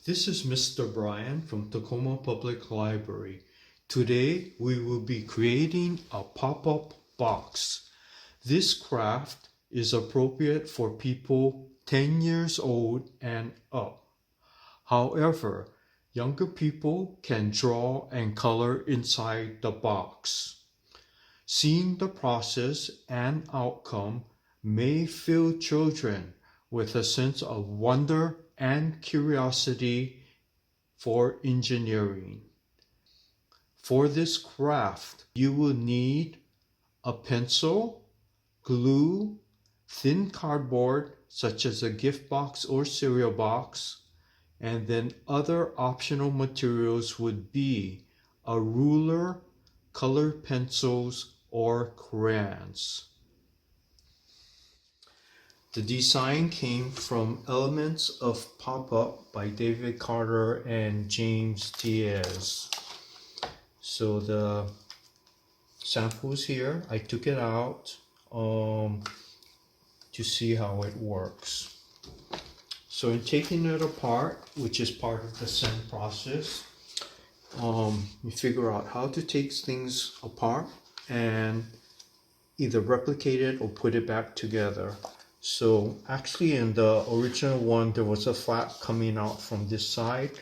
This is Mr. Brian from Tacoma Public Library. Today we will be creating a pop-up box. This craft is appropriate for people 10 years old and up. However, younger people can draw and color inside the box. Seeing the process and outcome may fill children with a sense of wonder and curiosity for engineering. For this craft, you will need a pencil, glue, thin cardboard such as a gift box or cereal box, and then other optional materials would be a ruler, colored pencils, or crayons. The design came from Elements of Pop-Up by David Carter and James Diaz. So the samples here, I took it out to see how it works. So in taking it apart, which is part of the sand process, you figure out how to take things apart and either replicate it or put it back together. So actually in the original one there was a flap coming out from this side,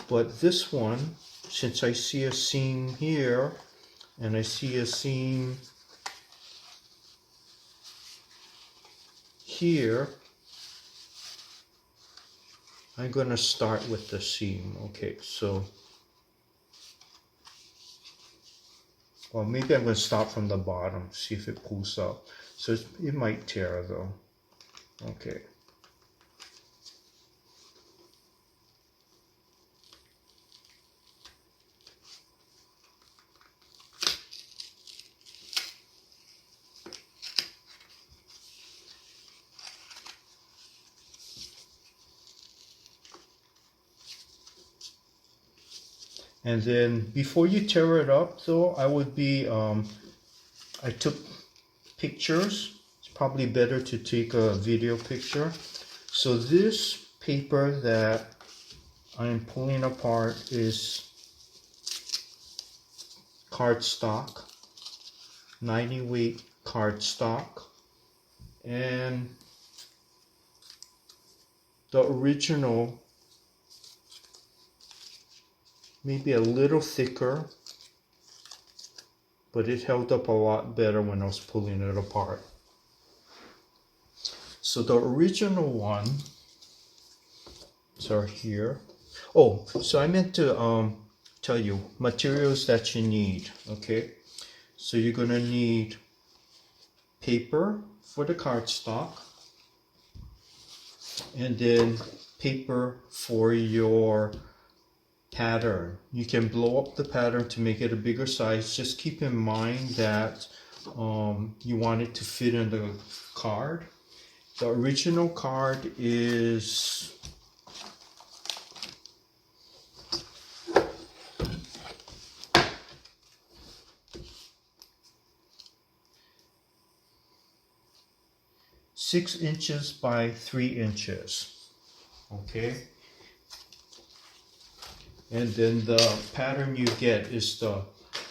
but this one, since I see a seam here and I see a seam here, I'm going to start with the seam. Okay, so well, maybe I'm going to start from the bottom, see if it pulls up. So it might tear though. Okay. And then before you tear it up though, I would be, I took pictures. It's probably better to take a video picture. So this paper that I'm pulling apart is cardstock, 90 weight cardstock. And the original, maybe a little thicker, but it held up a lot better when I was pulling it apart. So the original ones are here. Oh, so I meant to tell you materials that you need. Okay, so you're gonna need paper for the cardstock, and then paper for your pattern. You can blow up the pattern to make it a bigger size. Just keep in mind that you want it to fit in the card. The original card is six inches by 3 inches. Okay. And then the pattern you get is the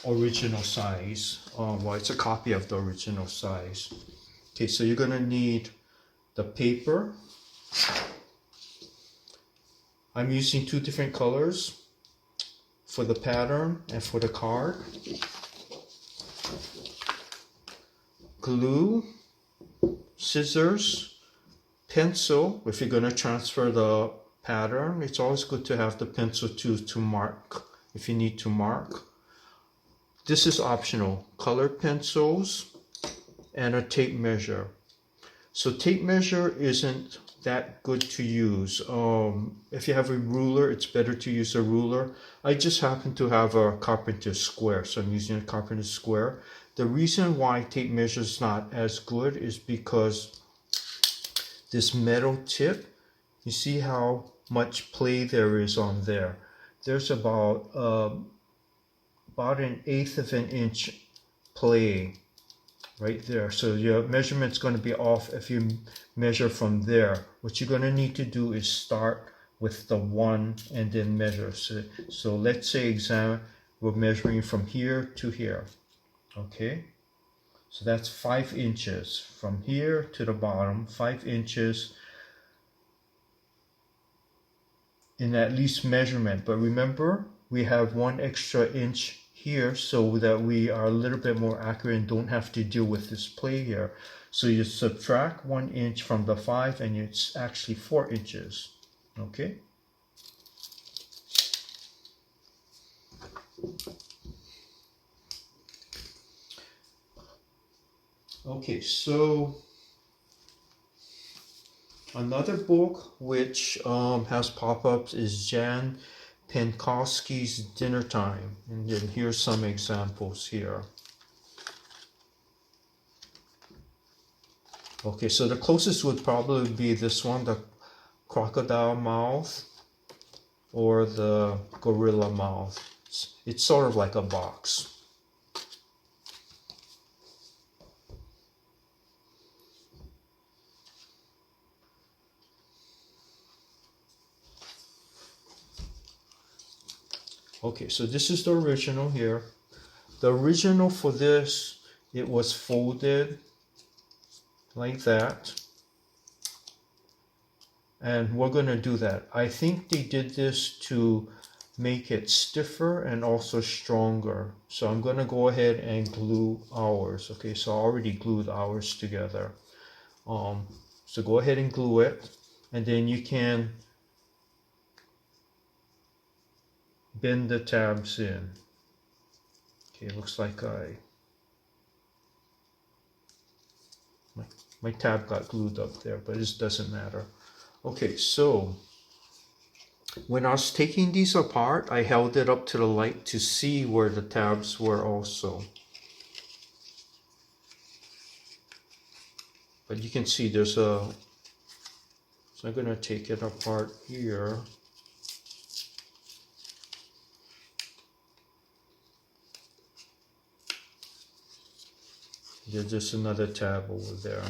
original size. Well, it's a copy of the original size. Okay, so you're gonna need the paper. I'm using 2 different colors for the pattern and for the card. Glue, scissors, pencil, if you're gonna transfer the pattern. It's always good to have the pencil to mark if you need to mark. This is optional. Colored pencils and a tape measure. So tape measure isn't that good to use. If you have a ruler, it's better to use a ruler. I just happen to have a carpenter's square, so I'm using a carpenter's square. The reason why tape measure is not as good is because this metal tip, you see how much play there is on there. There's about 1/8 of an inch play right there. So your measurement's going to be off if you measure from there. What you're going to need to do is start with the 1 and then measure. So let's say we're measuring from here to here. Okay, so that's 5 inches from here to the bottom, 5 inches in at least measurement. But remember, we have 1 extra inch here so that we are a little bit more accurate and don't have to deal with this play here. So you subtract 1 inch from the 5 and it's actually 4 inches. Okay. Okay, so another book which has pop-ups is Jan Pankowski's Dinner Time. And then here's some examples here. Okay, so the closest would probably be this one, the crocodile mouth or the gorilla mouth. It's sort of like a box. Okay, so this is the original here. The original for this, it was folded like that. And we're going to do that. I think they did this to make it stiffer and also stronger. So I'm going to go ahead and glue ours. Okay, so I already glued ours together. So go ahead and glue it. And then you can bend the tabs in. Okay, looks like my tab got glued up there, but it doesn't matter. Okay, so when I was taking these apart, I held it up to the light to see where the tabs were also. But you can see there's so I'm going to take it apart here. There's just another tab over there.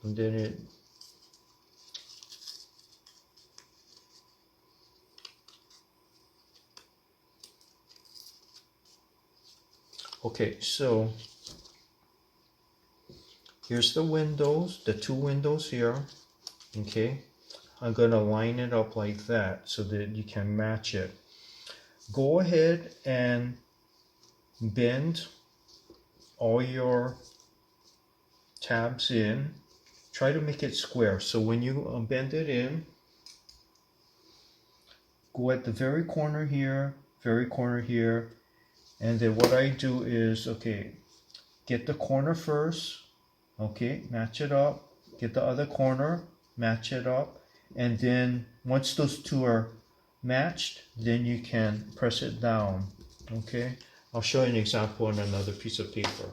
And then it okay, so here's the windows, the 2 windows here. Okay, I'm going to line it up like that so that you can match it. Go ahead and bend all your tabs in. Try to make it square. So when you bend it in, go at the very corner here, and then what I do is, okay, get the corner first, okay, match it up, get the other corner, match it up, and then once those two are matched, then you can press it down. Okay, I'll show you an example on another piece of paper.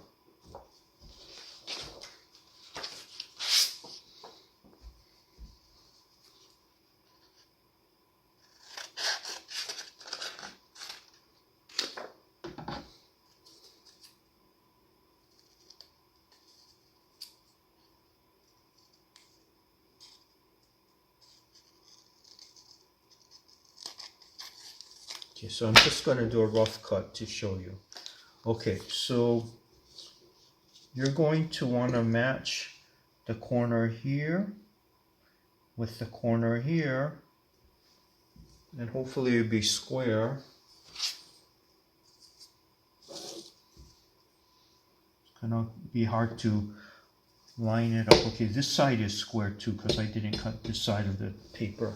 Okay, so I'm just going to do a rough cut to show you. Okay, so you're going to want to match the corner here with the corner here, and hopefully it'll be square. It's gonna be hard to line it up. Okay, this side is square too because I didn't cut this side of the paper.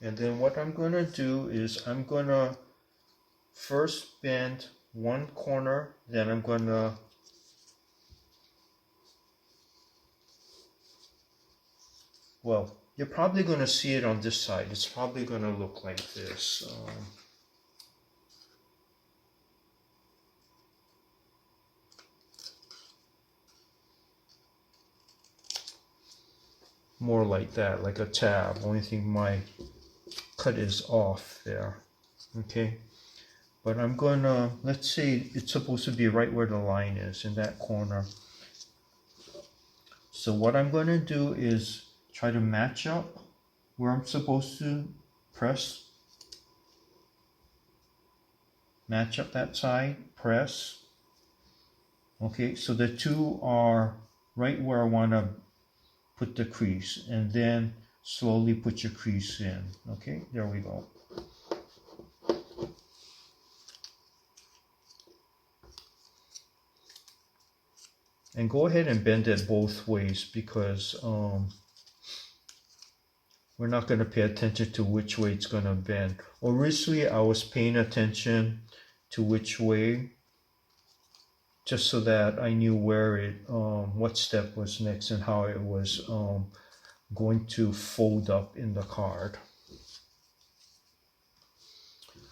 And then what I'm going to do is I'm going to first bend one corner, then I'm going to well, you're probably going to see it on this side. It's probably going to look like this. more like that, like a tab. Only thing my cut is off there. Okay, but I'm gonna, let's say it's supposed to be right where the line is, in that corner. So what I'm gonna do is try to match up where I'm supposed to press. Match up that side, press. Okay, so the two are right where I want to put the crease, and then slowly put your crease in. Okay, there we go. And go ahead and bend it both ways, because we're not going to pay attention to which way it's going to bend. Originally, I was paying attention to which way, just so that I knew where it, what step was next and how it was going to fold up in the card.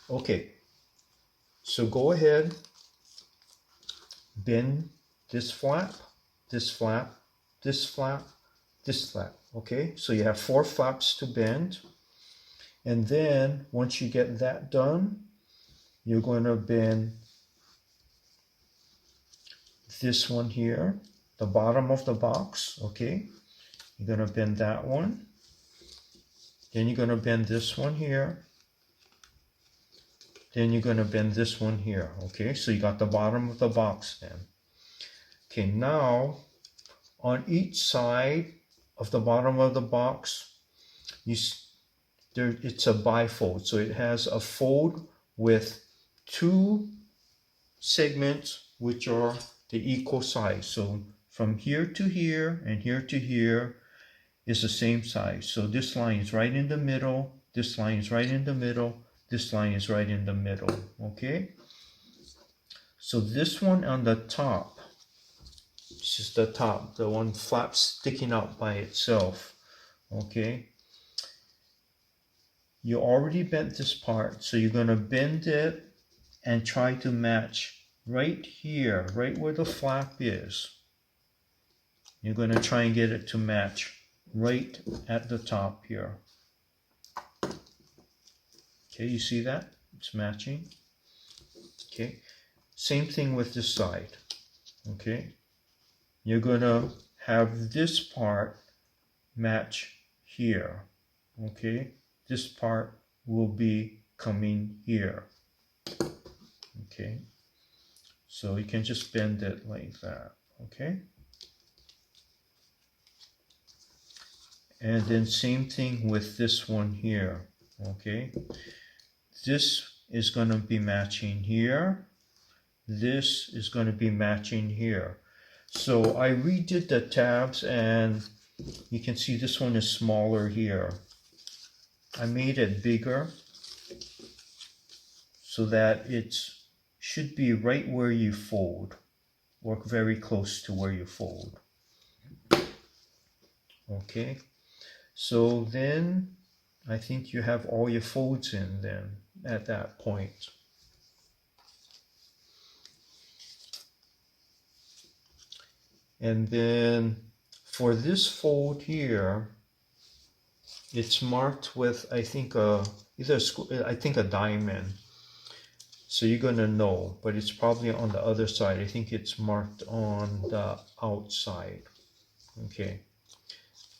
Okay, so go ahead, bend this flap, this flap, this flap, this flap. Okay, so you have 4 flaps to bend, and then once you get that done, you're going to bend this one here, the bottom of the box. Okay, you're going to bend that one, then you're going to bend this one here, then you're going to bend this one here. Okay, so you got the bottom of the box then. Okay, now on each side of the bottom of the box, it's a bifold, so it has a fold with 2 segments which are the equal size. So from here to here and here to here is the same size. So this line is right in the middle, this line is right in the middle, this line is right in the middle. Okay, so this one on the top, this is the top, the one flap sticking out by itself. Okay, you already bent this part, so you're going to bend it and try to match right here, right where the flap is. You're going to try and get it to match right at the top here. Okay, you see that? It's matching. Okay, same thing with this side. Okay, you're going to have this part match here. Okay, this part will be coming here. Okay, so you can just bend it like that. Okay, and then same thing with this one here. Okay, this is going to be matching here, this is going to be matching here. So I redid the tabs, and you can see this one is smaller here. I made it bigger so that it should be right where you fold, or very close to where you fold. Okay, so then I think you have all your folds in then at that point. And then for this fold here, it's marked with, I think, a diamond. So you're going to know, but it's probably on the other side. I think it's marked on the outside. Okay,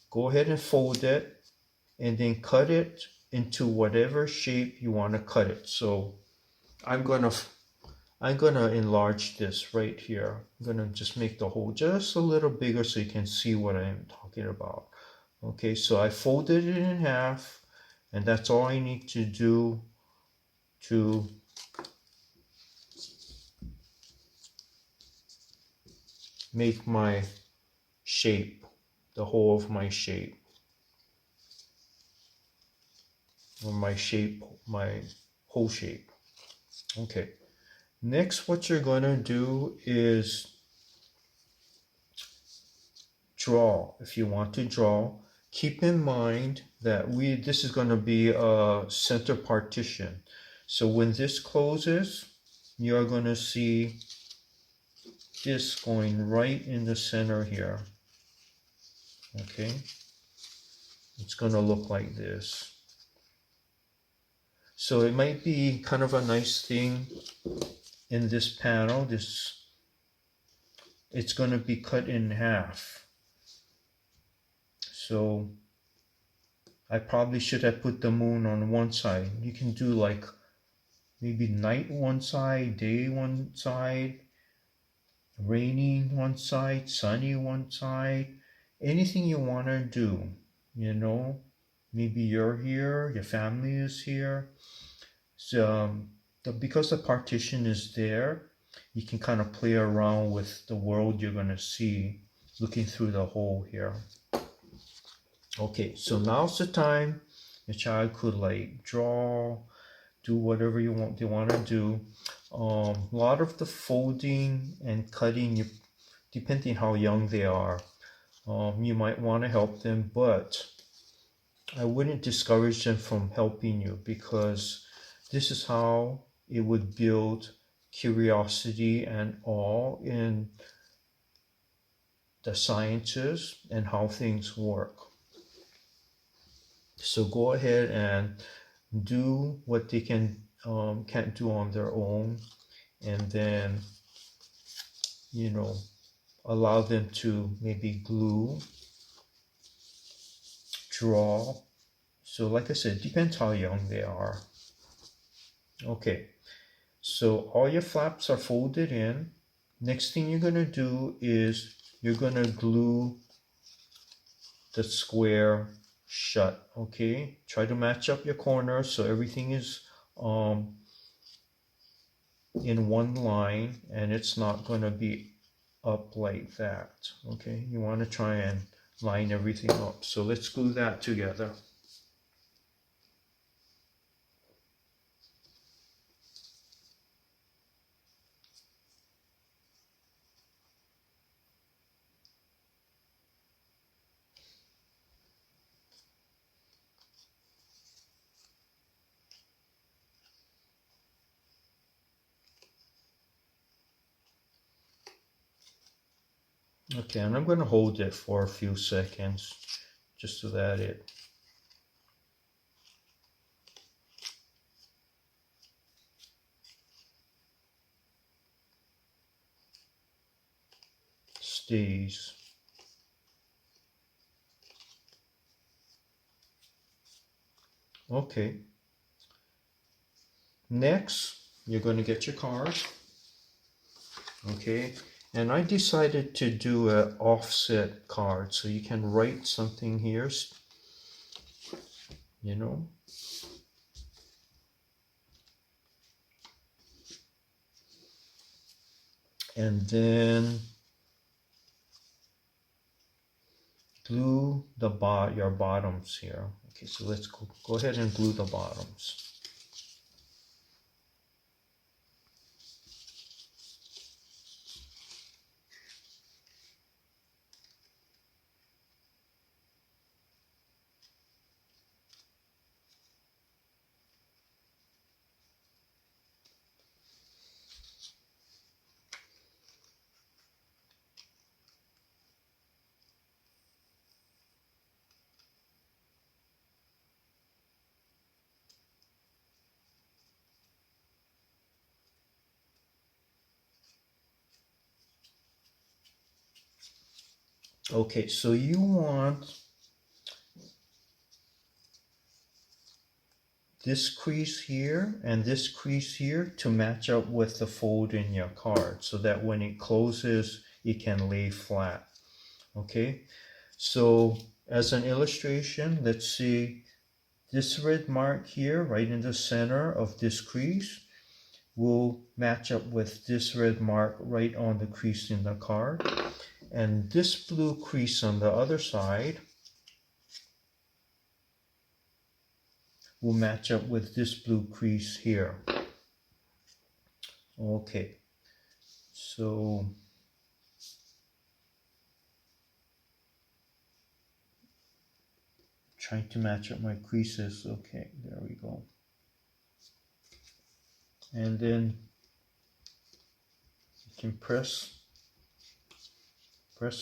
go ahead and fold it, and then cut it into whatever shape you want to cut it. So I'm gonna enlarge this right here. I'm gonna just make the hole just a little bigger so you can see what I'm talking about. Okay, so I folded it in half, and that's all I need to do to make my shape, the whole of my shape, or my whole shape. Okay, next what you're going to do is draw. If you want to draw, keep in mind that this is going to be a center partition. So when this closes, you're going to see this going right in the center here. Okay, it's going to look like this. So it might be kind of a nice thing in this panel. It's going to be cut in half. So I probably should have put the moon on one side. You can do like maybe night one side, day one side, raining one side, sunny one side, anything you want to do, you know. Maybe you're here, your family is here. So because the partition is there, you can kind of play around with the world you're going to see looking through the hole here. Okay, so now's the time your child could like draw, do whatever they want to do. A lot of the folding and cutting, depending how young they are, you might want to help them, but I wouldn't discourage them from helping you, because this is how it would build curiosity and awe in the sciences and how things work. So go ahead and do what they can't do on their own, and then, you know, allow them to maybe glue, draw. So like I said, it depends how young they are. Okay, so all your flaps are folded in. Next thing you're going to do is you're going to glue the square shut. Okay, try to match up your corners so everything is in one line and it's not going to be up like that. Okay, you want to try and line everything up. So let's glue that together. Okay, and I'm going to hold it for a few seconds just so that it stays. Okay, next you're going to get your card. Okay, and I decided to do an offset card, so you can write something here, you know. And then glue your bottoms here. Okay, so let's go ahead and glue the bottoms. Okay, so you want this crease here and this crease here to match up with the fold in your card, so that when it closes, it can lay flat. Okay, so as an illustration, let's see, this red mark here, right in the center of this crease, will match up with this red mark right on the crease in the card. And this blue crease on the other side will match up with this blue crease here. Okay, so trying to match up my creases. Okay, there we go. And then you can press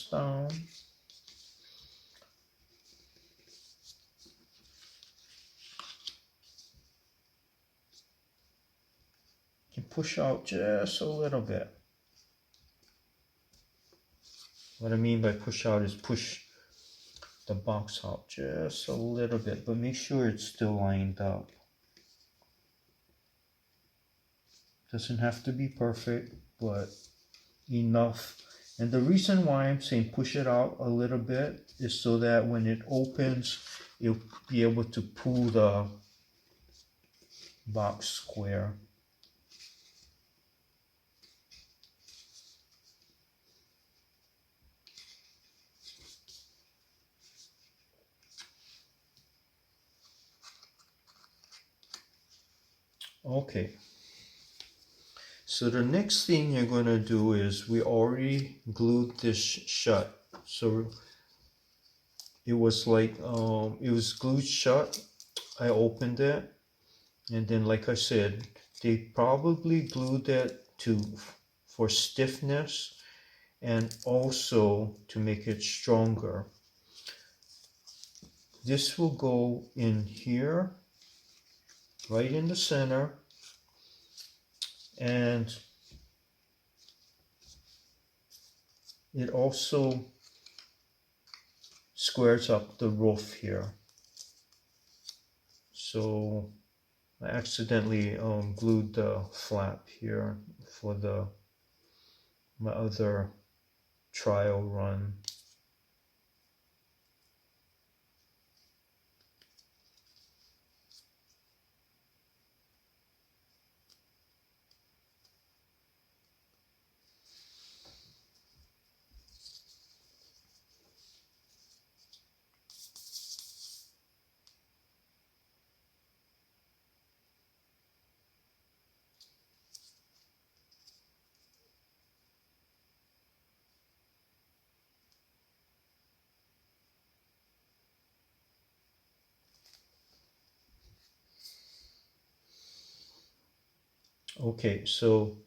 down. push out just a little bit. What I mean by push out is push the box out just a little bit, but make sure it's still lined up. Doesn't have to be perfect, but enough. And the reason why I'm saying push it out a little bit is so that when it opens, you'll be able to pull the box square. Okay. So the next thing you're going to do is we already glued this shut. So it was like, it was glued shut. I opened it. And then like I said, they probably glued it for stiffness and also to make it stronger. This will go in here, right in the center. And it also squares up the roof here. So I accidentally glued the flap here for my other trial run. Okay, so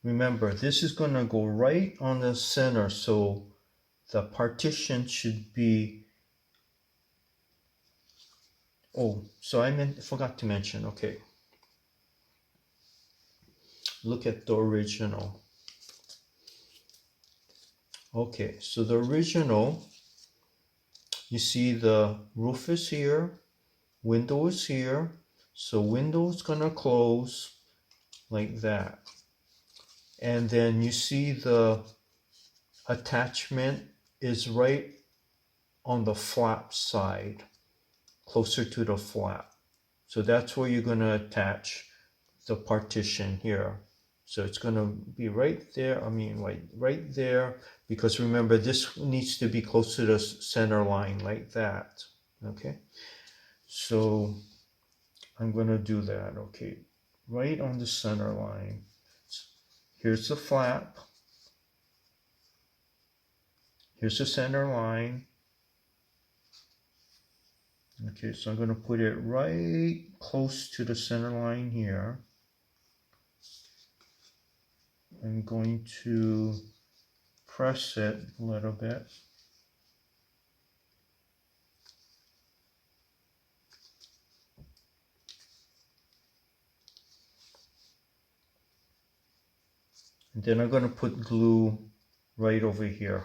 remember, this is going to go right on the center, so the partition should be, oh, so forgot to mention, okay. Look at the original. Okay, so the original, you see the roof is here, window is here, so window is going to close like that. And then you see the attachment is right on the flap side, closer to the flap. So that's where you're going to attach the partition here. So it's going to be right there, right there, because remember this needs to be close to the center line like that. Okay, so I'm going to do that. Okay, right on the center line. Here's the flap. Here's the center line. Okay, so I'm going to put it right close to the center line here. I'm going to press it a little bit. And then I'm going to put glue right over here.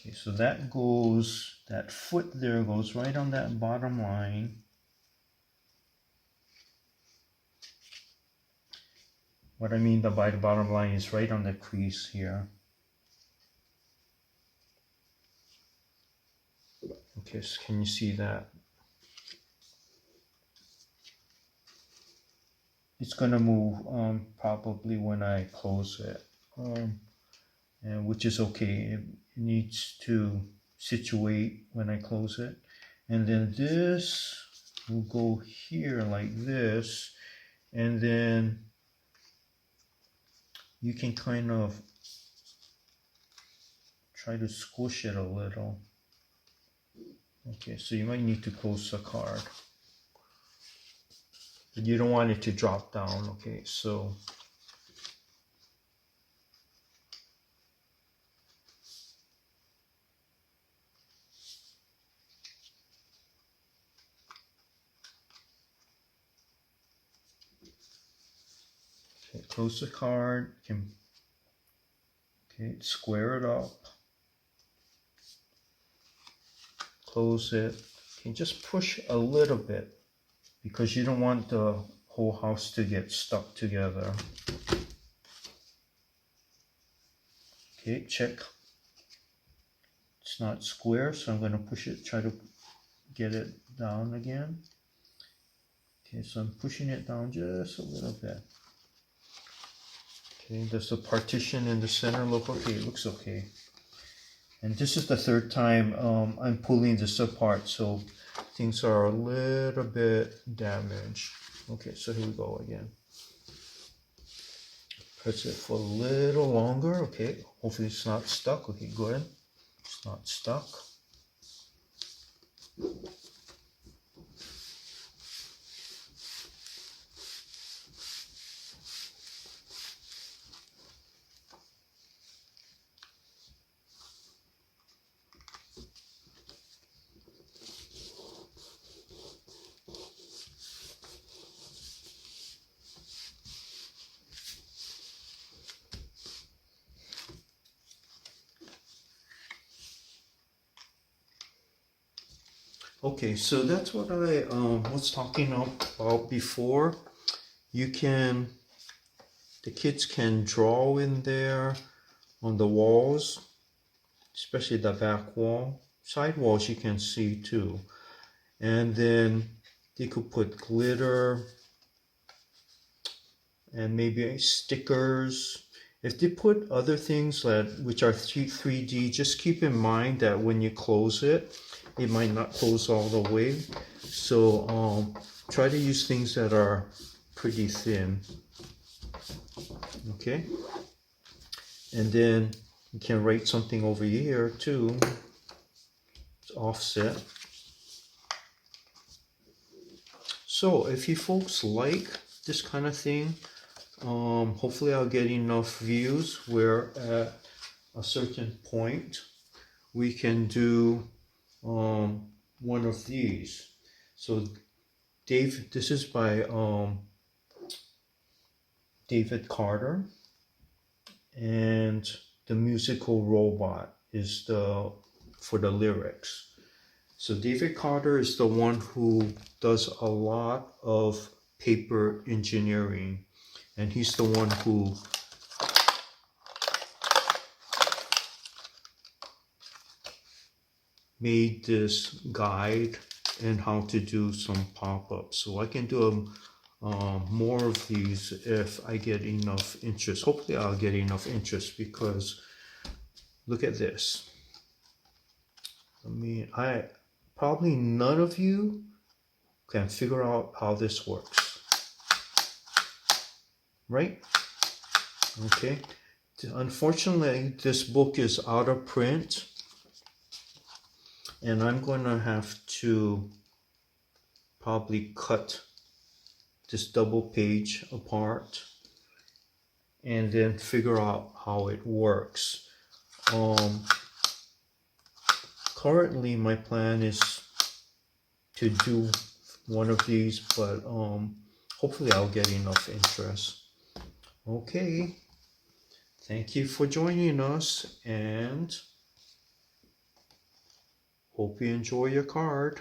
Okay, so that foot there goes right on that bottom line. What I mean by the bottom line is right on the crease here. Okay, so can you see that? It's gonna move probably when I close it, and which is okay. It needs to situate when I close it. And then this will go here like this, and then you can kind of try to squish it a little. Okay, so you might need to close the card, but you don't want it to drop down. Okay, so okay, close the card. Okay, square it up. Close it. Okay, just push a little bit because you don't want the whole house to get stuck together. Okay, check. It's not square, so I'm going to push it, try to get it down again. Okay, so I'm pushing it down just a little bit. Okay, does the partition in the center look okay? It looks okay. And this is the third time I'm pulling this apart, so things are a little bit damaged. Okay, so here we go again. Press it for a little longer. Okay, hopefully it's not stuck. Okay, good. It's not stuck. Okay, so that's what I was talking about before. The kids can draw in there on the walls, especially the back wall. Side walls you can see too. And then they could put glitter and maybe stickers. If they put other things which are 3D, just keep in mind that when you close it, it might not close all the way. So try to use things that are pretty thin. Okay. And then you can write something over here too. It's offset. So if you folks like this kind of thing, hopefully I'll get enough views where at a certain point we can do one of these. So this is by David Carter, and the musical robot is for the lyrics. So David Carter is the one who does a lot of paper engineering, and he's the one who made this guide and how to do some pop-ups. So I can do more of these if I get enough interest. Hopefully I'll get enough interest, because look at this. I mean, probably none of you can figure out how this works, right? Okay. Unfortunately, this book is out of print, and I'm going to have to probably cut this double page apart and then figure out how it works. Currently my plan is to do one of these, but hopefully I'll get enough interest. Okay, thank you for joining us, and hope you enjoy your card.